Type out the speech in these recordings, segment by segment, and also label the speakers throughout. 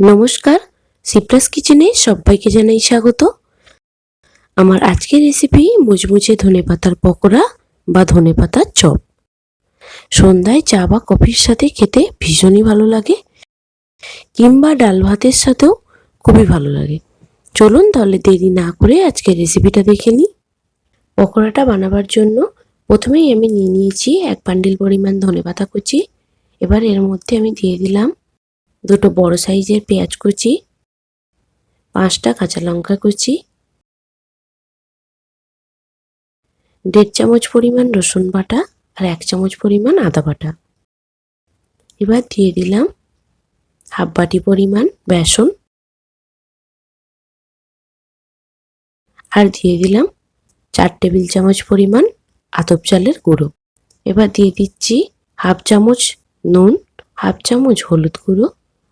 Speaker 1: নমস্কার, সিপ্রাস কিচেনে সবাইকে জানাই স্বাগত। আমার আজকের রেসিপি মুচমুচে ধনেপাতার পকোড়া বা ধনেপাতার চপ। সন্ধ্যায় চা বা কফির সাথে খেতে ভীষণই ভালো লাগে, কিংবা ডাল ভাতের সাথেও খুবই ভালো লাগে। চলুন তাহলে দেরি না করে আজকের রেসিপিটা দেখে নিই। পকোড়াটা বানাবার জন্য প্রথমেই আমি নিয়ে নিয়েছি 1 বান্ডিল পরিমাণ ধনেপাতা কুচি। এবার এর মধ্যে আমি দিয়ে দিলাম 2টো বড় সাইজের পেঁয়াজ কুচি, 5টা কাঁচা লঙ্কা কুচি, 1.5 চামচ পরিমাণ রসুন বাটা আর 1 চামচ পরিমাণ আদা বাটা। এবার দিয়ে দিলাম হাফ বাটি পরিমাণ বেসন আর দিয়ে দিলাম 4 টেবিল চামচ পরিমাণ আতপ চালের গুঁড়ো। এবার দিয়ে দিচ্ছি হাফ চামচ নুন, হাফ চামচ হলুদ গুঁড়ো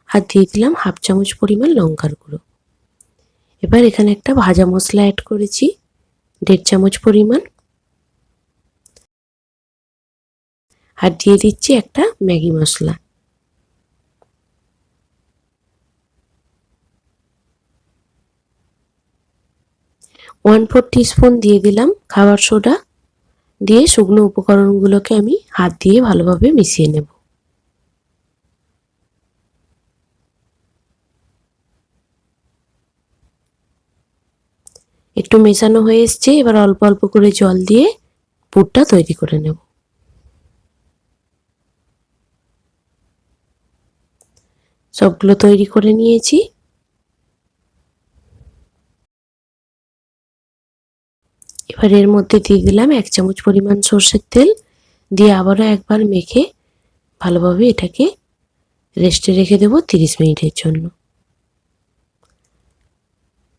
Speaker 1: আর দিয়ে দিলাম হাফ চামচ পরিমাণ লঙ্কার গুঁড়ো। এবার এখানে একটা ভাজা মশলা অ্যাড করেছি 1.5 চামচ পরিমাণ, আর দিয়ে দিচ্ছি একটা ম্যাগি মশলা। ওয়ান 4 টিস্পুন দিয়ে দিলাম খাবার সোডা। দিয়ে শুকনো উপকরণগুলোকে আমি হাত দিয়ে ভালোভাবে মিশিয়ে নেব। একটু মেশানো হয়ে এসছে, এবার অল্প অল্প করে জল দিয়ে পুরটা তৈরি করে নেব। সবগুলো তৈরি করে নিয়েছি। এবার এর মধ্যে দিয়ে দিলাম 1 চামচ পরিমাণ সর্ষের তেল, দিয়ে আবারও একবার মেখে ভালোভাবে এটাকে রেস্টে রেখে দেব 30 মিনিটের জন্য।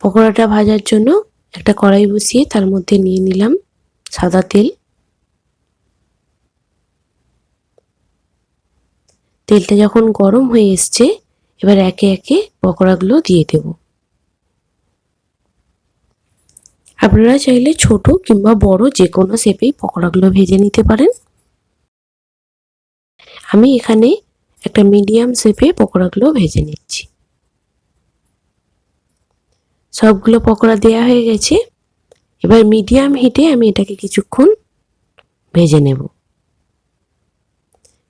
Speaker 1: পকোড়াটা ভাজার জন্য একটা কড়াই বসিয়ে তার মধ্যে নিয়ে নিলাম সাদা তেল। তেলটা যখন গরম হয়ে এসছে, এবার একে একে পকোড়াগুলো দিয়ে দেব। আপনারা চাইলে ছোট কিংবা বড় যে কোনো শেপেই পকোড়াগুলো ভেজে নিতে পারেন। আমি এখানে একটা মিডিয়াম শেপে পকোড়াগুলো ভেজে নিচ্ছি। সবগুলো পকোড়া দেওয়া হয়ে গেছে। এবার মিডিয়াম হিটে আমি এটাকে কিছুক্ষণ ভেজে নেব।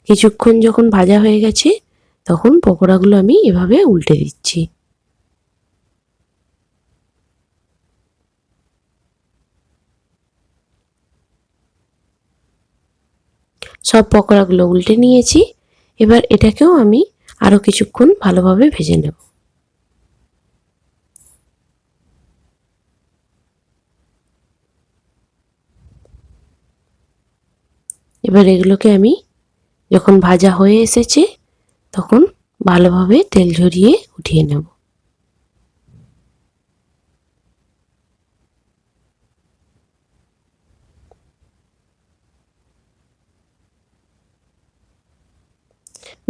Speaker 1: কিছুক্ষণ যখন ভাজা হয়ে গেছে, তখন পকোড়াগুলো আমি এভাবে উল্টে দিচ্ছি। সব পকোড়াগুলো উল্টে নিয়েছি। এবার এটাকেও আমি আরো কিছুক্ষণ ভালোভাবে ভেজে নেব। এবার এগুলোকে আমি যখন ভাজা হয়ে এসেছে, তখন ভালোভাবে তেল ঝরিয়ে উঠিয়ে নেব।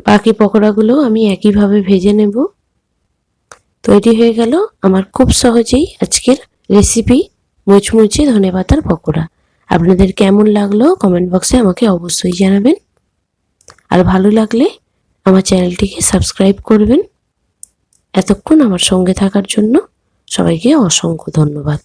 Speaker 1: বাকি পকোড়াগুলো আমি একইভাবে ভেজে নেব। তৈরি হয়ে গেল আমার খুব সহজেই আজকের রেসিপি মুচমুচে ধনেপাতার পকোড়া। আপনাদের কেমন লাগলো কমেন্ট বক্সে আমাকে অবশ্যই জানাবেন। আর ভালো লাগলে আমার চ্যানেলটিকে সাবস্ক্রাইব করবেন। এতক্ষণ আমার সঙ্গে থাকার জন্য সবাইকে অসংখ্য ধন্যবাদ।